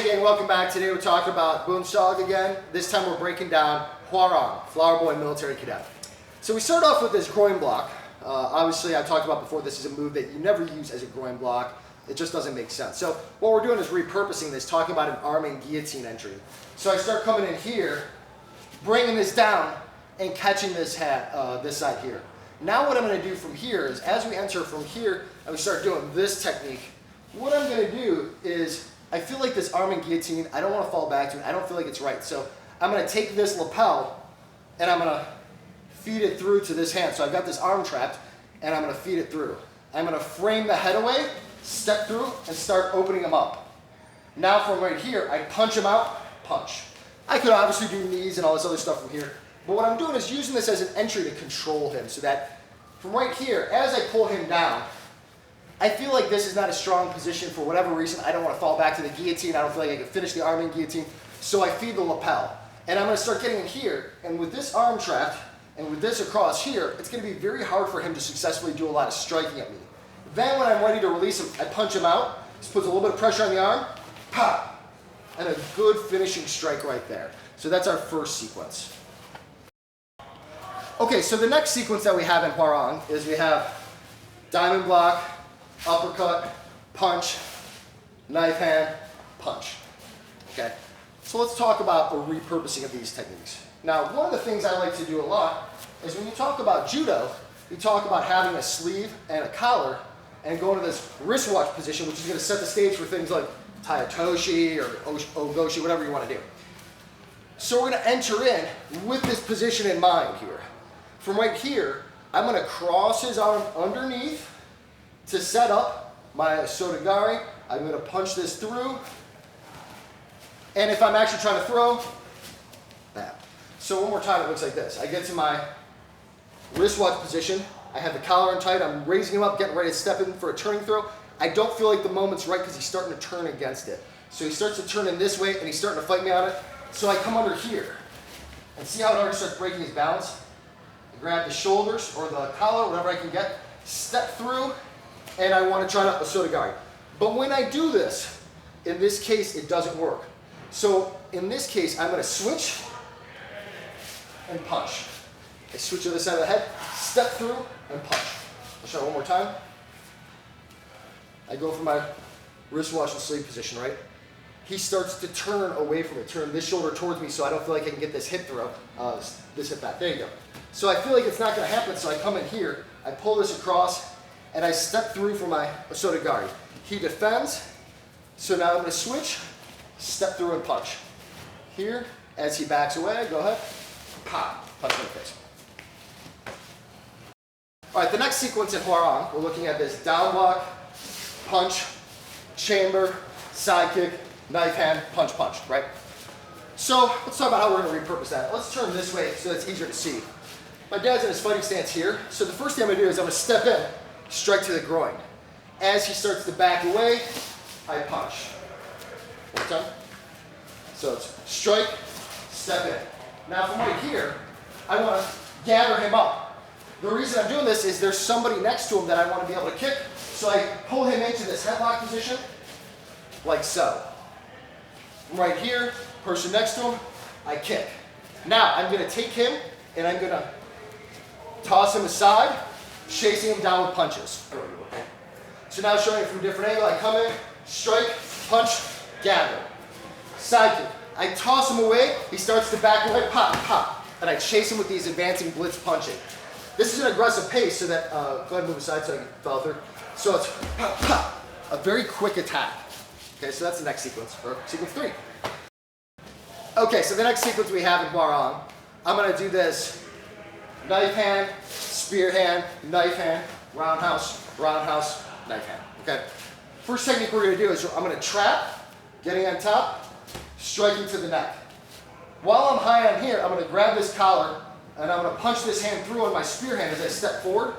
Hey gang, welcome back. Today we're talking about Bunseog again. This time we're breaking down Hwarang, Flower Boy Military Cadet. So we start off with this groin block. Obviously I talked about before, this is a move that you never use as a groin block. It just doesn't make sense. So what we're doing is repurposing this, talking about an arm and guillotine entry. So I start coming in here, bringing this down, and catching this this side here. Now what I'm going to do from here is, as we enter from here and we start doing this technique, what I'm going to do is, I feel like this arm and guillotine, I don't want to fall back to it. I don't feel like it's right. So I'm going to take this lapel and I'm going to feed it through to this hand. So I've got this arm trapped and I'm going to feed it through. I'm going to frame the head away, step through, and start opening him up. Now from right here, I punch him out, punch. I could obviously do knees and all this other stuff from here. But what I'm doing is using this as an entry to control him so that from right here, as I pull him down, I feel like this is not a strong position for whatever reason. I don't want to fall back to the guillotine. I don't feel like I can finish the arm and guillotine. So I feed the lapel. And I'm going to start getting in here. And with this arm trapped and with this across here, it's going to be very hard for him to successfully do a lot of striking at me. Then when I'm ready to release him, I punch him out. This puts a little bit of pressure on the arm. Pop! And a good finishing strike right there. So that's our first sequence. Okay, so the next sequence that we have in Hwarang is we have diamond block, uppercut, punch, knife hand, punch. Okay, so let's talk about the repurposing of these techniques. Now, one of the things I like to do a lot is when you talk about judo, you talk about having a sleeve and a collar and going to this wristwatch position, which is going to set the stage for things like Tayatoshi or Ogoshi, whatever you want to do. So we're going to enter in with this position in mind here. From right here, I'm going to cross his arm underneath to set up my Sotogari. I'm going to punch this through. And if I'm actually trying to throw, bam. So one more time, it looks like this. I get to my wristwatch position. I have the collar in tight. I'm raising him up, getting ready to step in for a turning throw. I don't feel like the moment's right because he's starting to turn against it. So he starts to turn in this way and he's starting to fight me on it. So I come under here. And see how it already starts breaking his balance? I grab the shoulders or the collar, whatever I can get, step through, and I want to try to Sotogari. But when I do this, in this case, it doesn't work. So in this case, I'm going to switch and punch. I switch to the side of the head, step through, and punch. I'll try it one more time. I go for my wristwatch and sleeve position, right? He starts to turn away from it, turn this shoulder towards me so I don't feel like I can get this hip throw, this hip back. There you go. So I feel like it's not going to happen, so I come in here, I pull this across, and I step through for my Sotogari. He defends, so now I'm going to switch, step through and punch. Here, as he backs away, go ahead, pop, punch in the face. All right, the next sequence in Hwarang, we're looking at this down block, punch, chamber, side kick, knife hand, punch, punch, right? So let's talk about how we're going to repurpose that. Let's turn this way so it's easier to see. My dad's in his fighting stance here, so the first thing I'm going to do is I'm going to step in, strike to the groin. As he starts to back away, I punch. One more time. So it's strike, step in. Now from right here, I want to gather him up. The reason I'm doing this is there's somebody next to him that I want to be able to kick, so I pull him into this headlock position, like so. From right here, person next to him, I kick. Now I'm going to take him and I'm going to toss him aside, chasing him down with punches. So now showing it from a different angle, I come in, strike, punch, gather. Side kick. I toss him away, he starts to back away, pop, pop. And I chase him with these advancing blitz punching. This is an aggressive pace so that, go ahead and move aside so I can follow through. So it's pop, pop, a very quick attack. Okay, so that's the next sequence, or sequence 3. Okay, so the next sequence we have in Hwarang, I'm going to do this knife hand, spear hand, knife hand, roundhouse, knife hand. Okay. First technique we're going to do is I'm going to trap, getting on top, striking to the neck. While I'm high on here, I'm going to grab this collar and I'm going to punch this hand through on my spear hand as I step forward.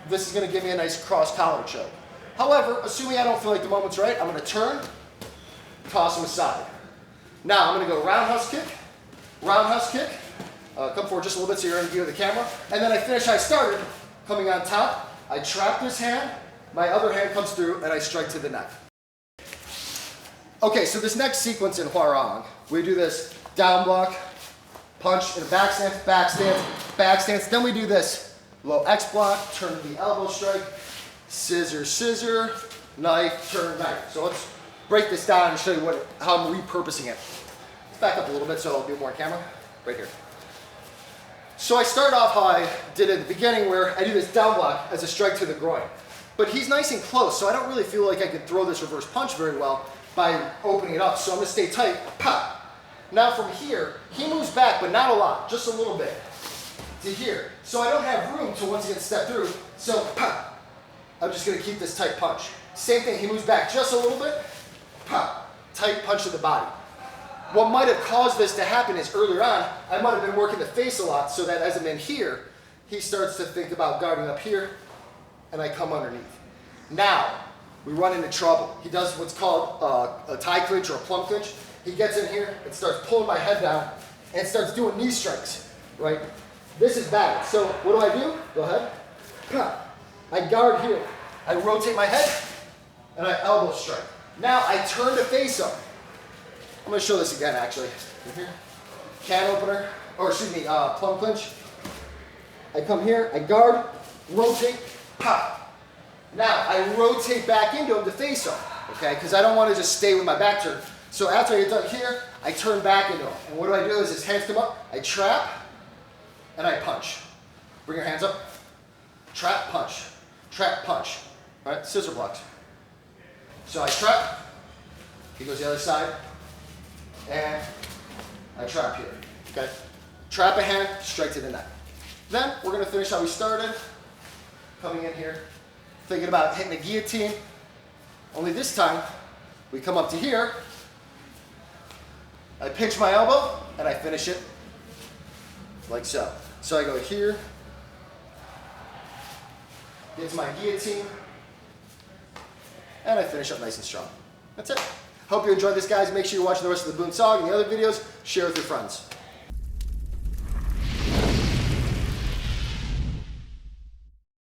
This is going to give me a nice cross collar choke. However, assuming I don't feel like the moment's right, I'm going to turn, toss him aside. Now I'm going to go roundhouse kick, come forward just a little bit so you're in view of the camera, and then I finish how I started, coming on top, I trap this hand, my other hand comes through, and I strike to the neck. Okay, so this next sequence in Hwarang, we do this down block, punch in a back stance, back stance, back stance. Then we do this low X block, turn to the elbow strike, scissor, scissor, knife, turn, knife. So let's break this down and show you how I'm repurposing it. Let's back up a little bit so I'll be more on camera. Right here. So I start off how I did at the beginning, where I do this down block as a strike to the groin. But he's nice and close, so I don't really feel like I could throw this reverse punch very well by opening it up. So I'm gonna stay tight, pop. Now from here, he moves back, but not a lot, just a little bit to here. So I don't have room to once again step through, so pop. I'm just gonna keep this tight punch. Same thing, he moves back just a little bit, pop. Tight punch to the body. What might have caused this to happen is earlier on, I might have been working the face a lot, so that as I'm in here, he starts to think about guarding up here, and I come underneath. Now, we run into trouble. He does what's called a tie clinch or a plum clinch. He gets in here and starts pulling my head down and starts doing knee strikes, right? This is bad. So what do? Go ahead. I guard here. I rotate my head and I elbow strike. Now I turn to face him. I'm going to show this again actually. Right here. Can opener, or excuse me, plum clinch. I come here, I guard, rotate, pop. Now I rotate back into him to face him, okay? Because I don't want to just stay with my back turned. So after I get done here, I turn back into him. And what do? Is his hands come up, I trap, and I punch. Bring your hands up. Trap, punch. Trap, punch. All right, scissor blocks. So I trap, he goes the other side, and I trap here, okay? Trap a hand, strike to the neck. Then we're gonna finish how we started, coming in here, thinking about hitting the guillotine, only this time, we come up to here, I pinch my elbow, and I finish it like so. So I go here, get to my guillotine, and I finish up nice and strong. That's it. Hope you enjoyed this, guys. Make sure you're watching the rest of the Bunseog and the other videos. Share with your friends.